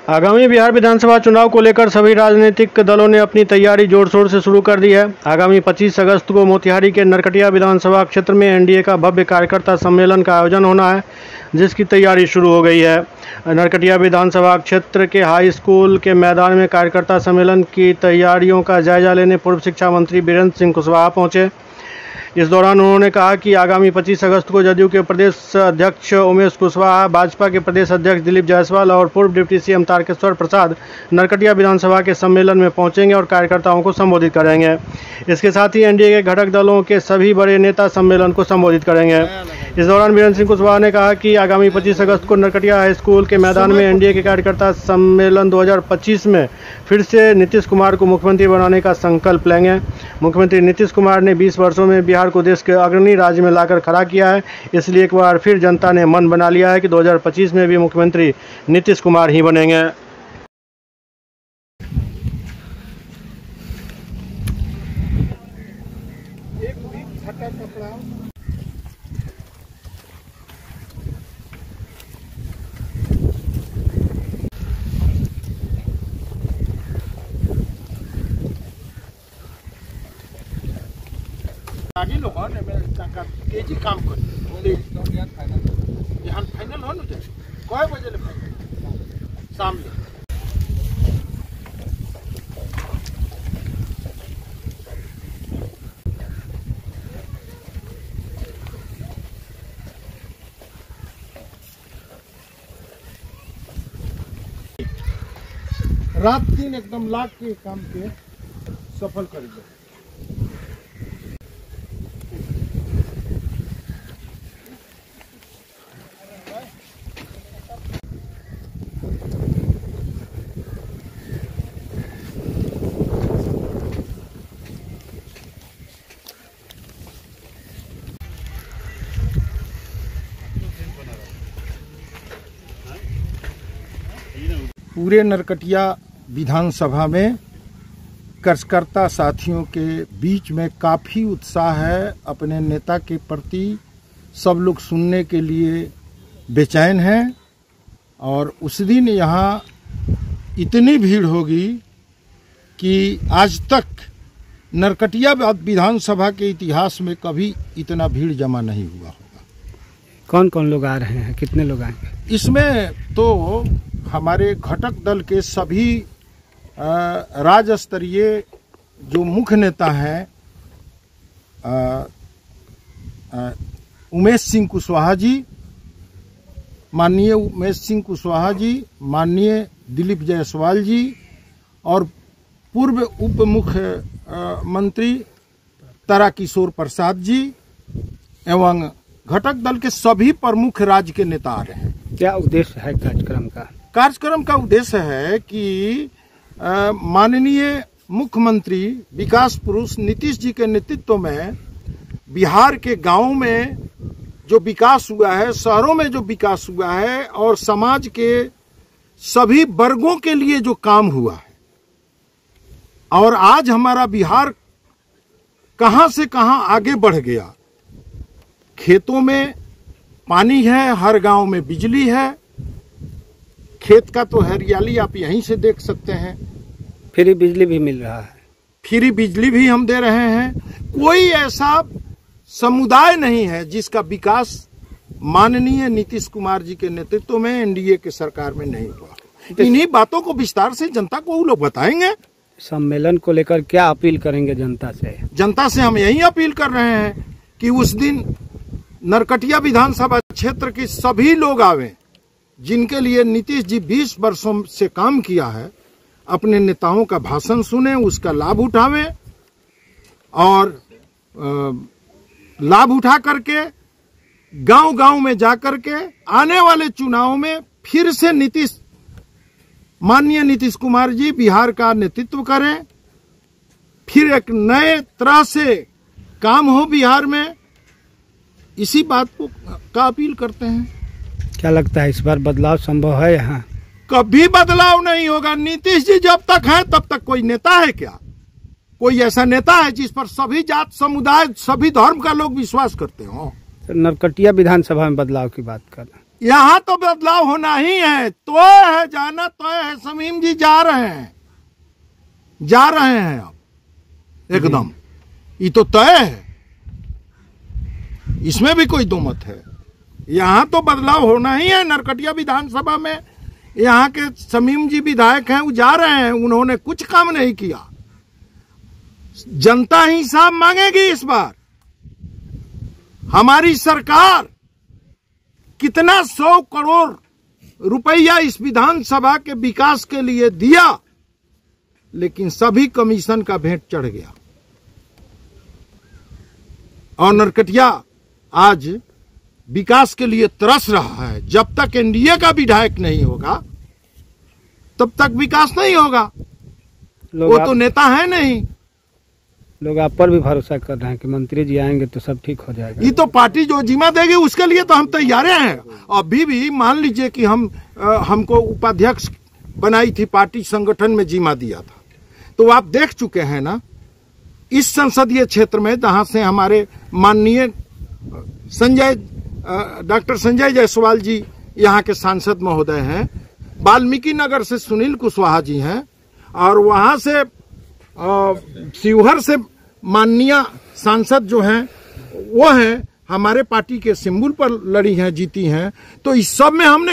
आगामी बिहार विधानसभा चुनाव को लेकर सभी राजनीतिक दलों ने अपनी तैयारी जोर शोर से शुरू कर दी है। आगामी 25 अगस्त को मोतिहारी के नरकटिया विधानसभा क्षेत्र में एनडीए का भव्य कार्यकर्ता सम्मेलन का आयोजन होना है, जिसकी तैयारी शुरू हो गई है। नरकटिया विधानसभा क्षेत्र के हाई स्कूल के मैदान में कार्यकर्ता सम्मेलन की तैयारियों का जायजा लेने पूर्व शिक्षा मंत्री बीरेंद्र सिंह कुशवाहा पहुंचे। इस दौरान उन्होंने कहा कि आगामी 25 अगस्त को जदयू के प्रदेश अध्यक्ष उमेश कुशवाहा, भाजपा के प्रदेश अध्यक्ष दिलीप जायसवाल और पूर्व डिप्टी सीएम तारकेश्वर प्रसाद नरकटिया विधानसभा के सम्मेलन में पहुंचेंगे और कार्यकर्ताओं को संबोधित करेंगे। इसके साथ ही एनडीए के घटक दलों के सभी बड़े नेता सम्मेलन को संबोधित करेंगे। इस दौरान बीरेंद्र सिंह कुशवाहा ने कहा कि आगामी 25 अगस्त को नरकटिया हाई स्कूल के मैदान में एनडीए के कार्यकर्ता सम्मेलन 2025 में फिर से नीतीश कुमार को मुख्यमंत्री बनाने का संकल्प लेंगे। मुख्यमंत्री नीतीश कुमार ने 20 वर्षों में बिहार को देश के अग्रणी राज्य में लाकर खड़ा किया है, इसलिए एक बार फिर जनता ने मन बना लिया है कि 2025 में भी मुख्यमंत्री नीतीश कुमार ही बनेंगे। आगे लोग ने केजी काम कर यहाँ फाइनल हो ना कई बजे ले फाइनल शाम में। रात दिन एकदम लाख के काम के सफल करेंगे। पूरे नरकटिया विधानसभा में कार्यकर्ता साथियों के बीच में काफ़ी उत्साह है। अपने नेता के प्रति सब लोग सुनने के लिए बेचैन हैं और उस दिन यहाँ इतनी भीड़ होगी कि आज तक नरकटिया विधानसभा के इतिहास में कभी इतना भीड़ जमा नहीं हुआ होगा। कौन कौन लोग आ रहे हैं, कितने लोग आएंगे? इसमें तो हमारे घटक दल के सभी राज्य स्तरीय जो मुख्य नेता हैं, उमेश सिंह कुशवाहा जी, माननीय उमेश सिंह कुशवाहा जी, माननीय दिलीप जायसवाल जी और पूर्व उप मुख्यमंत्री तारकेश्वर प्रसाद जी एवं घटक दल के सभी प्रमुख राज्य के नेता आ रहे हैं। क्या उद्देश्य है कार्यक्रम का? कार्यक्रम का उद्देश्य है कि माननीय मुख्यमंत्री विकास पुरुष नीतीश जी के नेतृत्व में बिहार के गांवों में जो विकास हुआ है, शहरों में जो विकास हुआ है और समाज के सभी वर्गों के लिए जो काम हुआ है, और आज हमारा बिहार कहां से कहां आगे बढ़ गया। खेतों में पानी है, हर गांव में बिजली है, खेत का तो हरियाली आप यहीं से देख सकते हैं। फ्री बिजली भी मिल रहा है, फ्री बिजली भी हम दे रहे हैं। कोई ऐसा समुदाय नहीं है जिसका विकास माननीय नीतीश कुमार जी के नेतृत्व में एनडीए के सरकार में नहीं हुआ। इन्हीं बातों को विस्तार से जनता को वो लोग बताएंगे। सम्मेलन को लेकर क्या अपील करेंगे जनता से? जनता से हम यही अपील कर रहे हैं कि उस दिन नरकटिया विधानसभा क्षेत्र के सभी लोग आवे जिनके लिए नीतीश जी 20 वर्षों से काम किया है, अपने नेताओं का भाषण सुने, उसका लाभ उठावें और लाभ उठा करके गांव-गांव में जाकर के आने वाले चुनाव में फिर से माननीय नीतीश कुमार जी बिहार का नेतृत्व करें, फिर एक नए तरह से काम हो बिहार में। इसी बात को का अपील करते हैं। क्या लगता है इस बार बदलाव संभव है? यहाँ कभी बदलाव नहीं होगा। नीतीश जी जब तक है तब तक कोई नेता है क्या? कोई ऐसा नेता है जिस पर सभी जात समुदाय सभी धर्म का लोग विश्वास करते हो? नरकटिया विधानसभा में बदलाव की बात कर रहे हैं। यहां तो बदलाव होना ही है। तो है जाना तो है। शमीम जी जा रहे हैं अब एकदम, ये तो तय है, इसमें भी कोई दो मत है। यहां तो बदलाव होना ही है। नरकटिया विधानसभा में यहाँ के शमीम जी विधायक हैं, वो जा रहे हैं, उन्होंने कुछ काम नहीं किया। जनता हिसाब मांगेगी इस बार। हमारी सरकार कितना 100 करोड़ रुपया इस विधानसभा के विकास के लिए दिया, लेकिन सभी कमीशन का भेंट चढ़ गया। और नरकटिया आज विकास के लिए तरस रहा है। जब तक एनडीए का विधायक नहीं होगा तब तक विकास नहीं होगा। वो तो नेता है नहीं। लोग आप पर भी भरोसा कर रहे हैं कि मंत्री जी आएंगे तो सब ठीक हो जाएगा। ये तो पार्टी जो जिम्मा देगी उसके लिए तो हम तैयार हैं। अभी भी मान लीजिए कि हमको उपाध्यक्ष बनाई थी पार्टी, संगठन में जिम्मा दिया था, तो आप देख चुके हैं ना इस संसदीय क्षेत्र में, जहां से हमारे माननीय डॉक्टर संजय जायसवाल जी यहाँ के सांसद महोदय हैं, वाल्मीकि नगर से सुनील कुशवाहा जी हैं, और वहां से शिवहर से माननीय सांसद जो हैं वो हैं हमारे पार्टी के सिंबल पर लड़ी हैं, जीती हैं। तो इस सब में हमने